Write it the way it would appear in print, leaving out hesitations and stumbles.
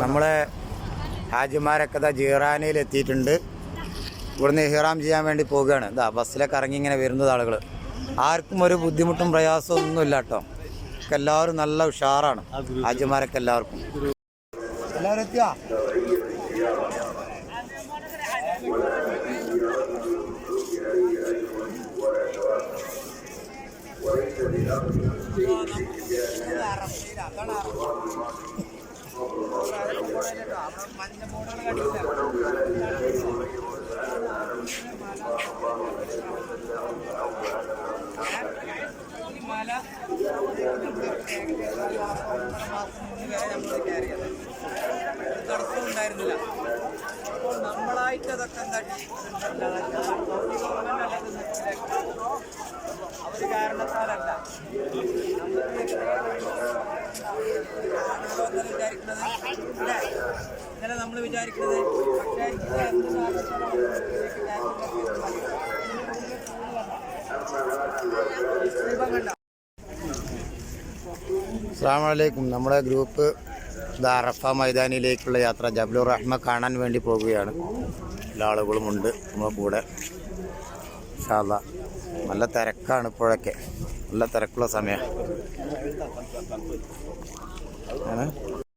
നമ്മളെ ഹാജിമാരൊക്കെ ജീറാനയിൽ എത്തിയിട്ടുണ്ട്. ഇവിടുന്ന് ഇഹ്റാം ചെയ്യാൻ വേണ്ടി പോവുകയാണ്. ബസ്സിലൊക്കെ ഇറങ്ങി ഇങ്ങനെ വരുന്നത് ആളുകൾ. ആർക്കും ഒരു ബുദ്ധിമുട്ടും പ്രയാസവും ഒന്നുമില്ല കേട്ടോ. എല്ലാവരും നല്ല ഉഷാറാണ്. ഹാജിമാരൊക്കെ എല്ലാവർക്കും എല്ലാവരും എത്തിയാ തടസ്സമുണ്ടായിരുന്നില്ല. അപ്പോൾ നമ്മളായിട്ട് അതൊക്കെ എന്താ അവർ കാരണത്താലല്ല വിചാരിക്കുന്നത് അല്ലേ? ഇന്നലെ നമ്മൾ വിചാരിക്കുന്നത്. പക്ഷേ അസ്സലാമു അലൈക്കും. നമ്മുടെ ഗ്രൂപ്പ് അറഫ മൈതാനിയിലേക്കുള്ള യാത്ര ജബലുർ റഹ്മ കാണാൻ വേണ്ടി പോകുകയാണ്. എല്ലാ ആളുകളുമുണ്ട് നമ്മുടെ കൂടെ. ഇൻഷാ അല്ലാഹ് നല്ല തിരക്കാണ്. ഇപ്പോഴൊക്കെ നല്ല തിരക്കുള്ള സമയമാണ്.